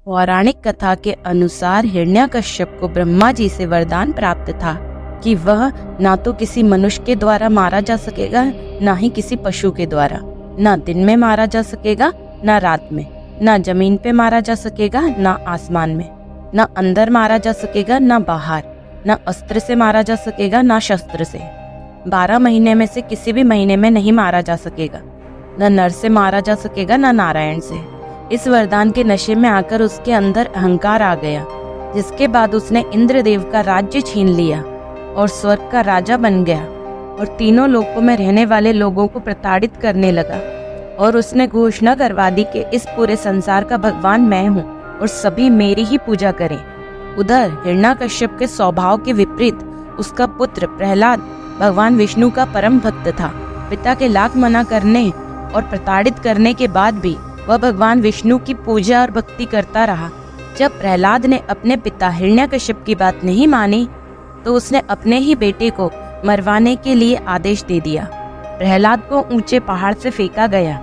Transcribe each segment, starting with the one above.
पौराणिक कथा के अनुसार हिरण्यकश्यप को ब्रह्मा जी से वरदान प्राप्त था कि वह ना तो किसी मनुष्य के द्वारा मारा जा सकेगा, ना ही किसी पशु के द्वारा। ना दिन में मारा जा सकेगा, ना रात में। ना जमीन पे मारा जा सकेगा, ना आसमान में। ना अंदर मारा जा सकेगा, ना बाहर। ना अस्त्र से मारा जा सकेगा, ना शस्त्र से। 12 महीने में से किसी भी महीने में नहीं मारा जा सकेगा। न नर से मारा जा सकेगा, ना नारायण से। इस वरदान के नशे में आकर उसके अंदर अहंकार आ गया, जिसके बाद उसने इंद्रदेव का राज्य छीन लिया और स्वर्ग का राजा बन गया और तीनों लोकों में रहने वाले लोगों को प्रताड़ित करने लगा। और उसने घोषणा करवा दी कि इस पूरे संसार का भगवान मैं हूँ और सभी मेरी ही पूजा करें। उधर हिरण्यकश्यप के स्वभाव के विपरीत उसका पुत्र प्रहलाद भगवान विष्णु का परम भक्त था। पिता के लाख मना करने और प्रताड़ित करने के बाद भी वह भगवान विष्णु की पूजा और भक्ति करता रहा। जब प्रहलाद ने अपने पिता हिरण्यकश्यप की बात नहीं मानी तो उसने अपने ही बेटे को मरवाने के लिए आदेश दे दिया। प्रहलाद को ऊंचे पहाड़ से फेंका गया।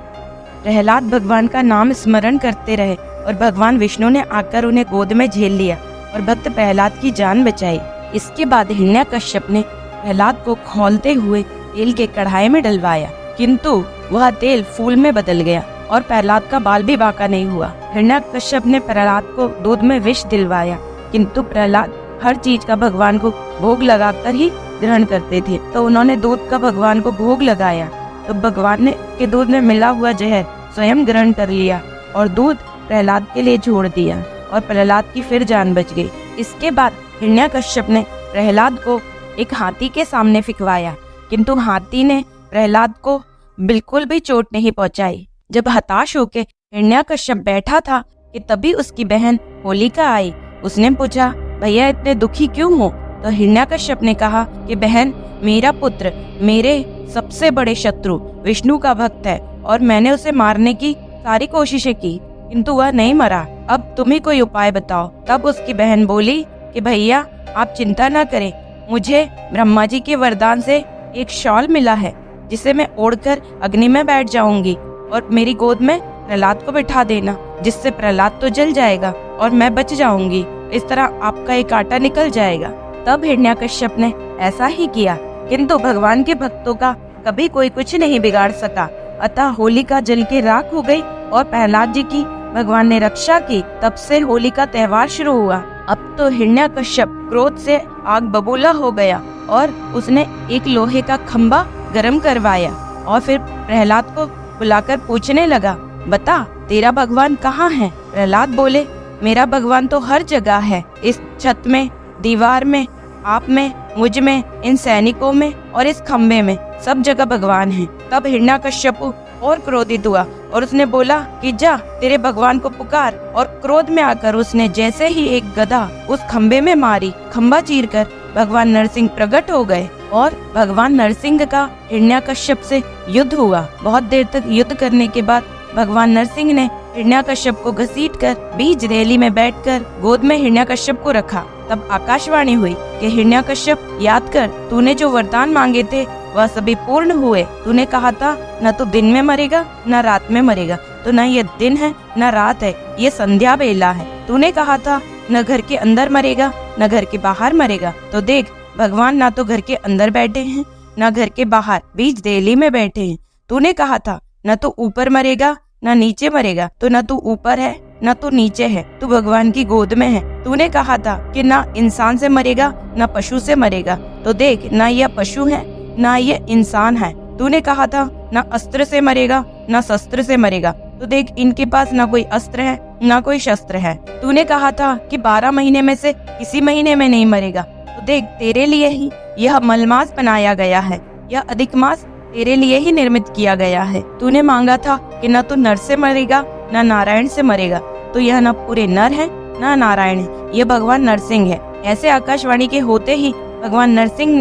प्रहलाद भगवान का नाम स्मरण करते रहे और भगवान विष्णु ने आकर उन्हें गोद में झेल लिया और भक्त प्रहलाद की जान बचाई। इसके बाद हिरण्यकश्यप ने प्रहलाद को खौलते हुए तेल के कढ़ाई में डलवाया, किंतु वह तेल फूल में बदल गया और प्रहलाद का बाल भी बांका नहीं हुआ। हिरण्यकश्यप ने प्रहलाद को दूध में विष दिलवाया, किंतु प्रहलाद हर चीज का भगवान को भोग लगाकर ही ग्रहण करते थे, तो उन्होंने दूध का भगवान को भोग लगाया तो भगवान ने के दूध में मिला हुआ जहर स्वयं ग्रहण कर लिया और दूध प्रहलाद के लिए छोड़ दिया और प्रहलाद की फिर जान बच गई। इसके बाद हिरण्यकश्यप ने प्रहलाद को एक हाथी के सामने फिकवाया, किंतु हाथी ने प्रहलाद को बिल्कुल भी चोट नहीं पहुंचाई। जब हताश होकर हिरण्यकश्यप बैठा था कि तभी उसकी बहन होलिका आई। उसने पूछा, भैया इतने दुखी क्यों हो? तो हिरण्यकश्यप ने कहा कि बहन, मेरा पुत्र मेरे सबसे बड़े शत्रु विष्णु का भक्त है और मैंने उसे मारने की सारी कोशिशें की, किंतु वह नहीं मरा। अब तुम ही कोई उपाय बताओ। तब उसकी बहन बोली कि भैया आप चिंता न करें, मुझे ब्रह्मा जी के वरदान से एक शॉल मिला है जिसे मैं ओढ़कर अग्नि में बैठ जाऊंगी और मेरी गोद में प्रहलाद को बिठा देना, जिससे प्रहलाद तो जल जाएगा और मैं बच जाऊंगी। इस तरह आपका एक कांटा निकल जाएगा। तब हिरण्यकश्यप ने ऐसा ही किया, किंतु भगवान के भक्तों का कभी कोई कुछ नहीं बिगाड़ सका। अतः होलिका जल के राख हो गई और प्रहलाद जी की भगवान ने रक्षा की। तब से होली का त्योहार शुरू हुआ। अब तो हिरण्यकश्यप क्रोध से आग बबूला हो गया और उसने एक लोहे का खंभा गर्म करवाया और फिर प्रहलाद को बुलाकर पूछने लगा, बता तेरा भगवान कहाँ है? प्रहलाद बोले, मेरा भगवान तो हर जगह है, इस छत में, दीवार में, आप में, मुझ में, इन सैनिकों में और इस खम्बे में, सब जगह भगवान है। तब हिरण्यकश्यप और क्रोधित हुआ और उसने बोला कि जा तेरे भगवान को पुकार। और क्रोध में आकर उसने जैसे ही एक गदा उस खम्बे में मारी, खम्बा चीरकर भगवान नरसिंह प्रकट हो गए और भगवान नरसिंह का हिरण्यकश्यप से युद्ध हुआ। बहुत देर तक युद्ध करने के बाद भगवान नरसिंह ने हिरण्यकश्यप को घसीटकर बीज रैली में बैठकर गोद में हिरण्यकश्यप को रखा। तब आकाशवाणी हुई कि हिरण्यकश्यप, याद कर, तूने जो वरदान मांगे थे वह सभी पूर्ण हुए। तूने कहा था न तो दिन में मरेगा न रात में मरेगा, तो न ये दिन है न रात है, ये संध्या बेला है। तूने कहा था न घर के अंदर मरेगा न घर के बाहर मरेगा, तो देख भगवान ना तो घर के अंदर बैठे हैं न घर के बाहर बीज रैली में बैठे हैं। तूने कहा था न तो ऊपर मरेगा न नीचे मरेगा, तो न तू ऊपर है न तू नीचे है, तू भगवान की गोद में है। तूने कहा था कि ना इंसान से मरेगा न पशु से मरेगा, तो देख ना यह पशु है ना ये इंसान है। तूने कहा था न अस्त्र से मरेगा न शस्त्र से मरेगा, तो देख इनके पास न कोई अस्त्र है न कोई शस्त्र है। तूने कहा था कि 12 महीने में से किसी महीने में नहीं मरेगा, तो देख तेरे लिए ही यह मलमास बनाया गया है, यह अधिक मास तेरे लिए ही निर्मित किया गया है। तूने मांगा था कि न तो नर से मरेगा न नारायण से मरेगा, तो यह न पूरे नर है न नारायण है, यह भगवान नरसिंह है। ऐसे आकाशवाणी के होते ही भगवान नरसिंह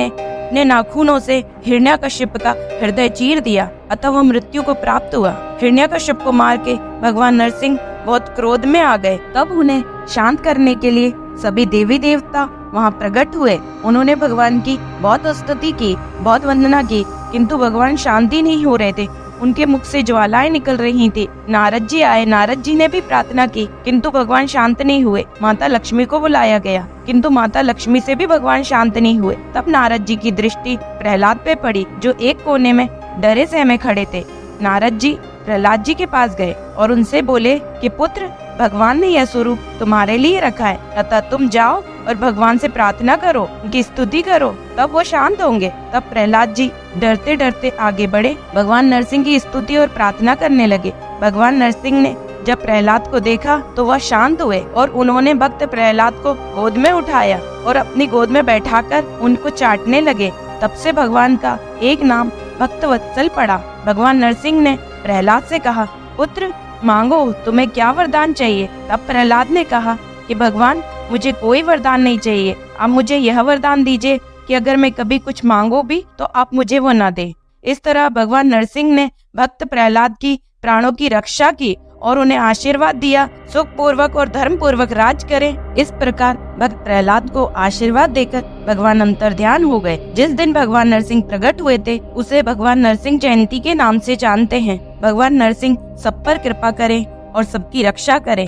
ने नाखूनों से हिरण्यकश्यप का हृदय चीर दिया, अतः वह मृत्यु को प्राप्त हुआ। हिरण्यकश्यप को मार के भगवान नरसिंह बहुत क्रोध में आ गए। तब उन्हें शांत करने के लिए सभी देवी देवता वहाँ प्रकट हुए। उन्होंने भगवान की बहुत स्तुति की, बहुत वंदना की, किंतु भगवान शांति नहीं हो रहे थे। उनके मुख से ज्वालाएं निकल रही थी। नारद जी आए, नारद जी ने भी प्रार्थना की, किंतु भगवान शांत नहीं हुए। माता लक्ष्मी को बुलाया गया, किंतु माता लक्ष्मी से भी भगवान शांत नहीं हुए। तब नारद जी की दृष्टि प्रहलाद पे पड़ी, जो एक कोने में डरे सहमे खड़े थे। नारद जी प्रहलाद जी के पास गए और उनसे बोले कि पुत्र, भगवान ने यह स्वरूप तुम्हारे लिए रखा है, अतः तुम जाओ और भगवान से प्रार्थना करो, उनकी स्तुति करो, तब वो शांत होंगे। तब प्रहलाद जी डरते डरते आगे बढ़े, भगवान नरसिंह की स्तुति और प्रार्थना करने लगे। भगवान नरसिंह ने जब प्रहलाद को देखा तो वह शांत हुए और उन्होंने भक्त प्रहलाद को गोद में उठाया और अपनी गोद में बैठाकर उनको चाटने लगे। तब से भगवान का एक नाम भक्तवत्सल पड़ा। भगवान नरसिंह ने प्रहलाद से कहा, पुत्र मांगो, तुम्हें क्या वरदान चाहिए? तब प्रहलाद ने कहा कि भगवान, मुझे कोई वरदान नहीं चाहिए, आप मुझे यह वरदान दीजिए कि अगर मैं कभी कुछ मांगो भी तो आप मुझे वो न दे। इस तरह भगवान नरसिंह ने भक्त प्रहलाद की प्राणों की रक्षा की और उन्हें आशीर्वाद दिया, सुख पूर्वक और धर्म पूर्वक राज करें। इस प्रकार भक्त प्रहलाद को आशीर्वाद देकर भगवान अंतर्ध्यान हो गए। जिस दिन भगवान नरसिंह प्रकट हुए थे उसे भगवान नरसिंह जयंती के नाम से जानते हैं। भगवान नरसिंह सब पर कृपा करें और सबकी रक्षा करें।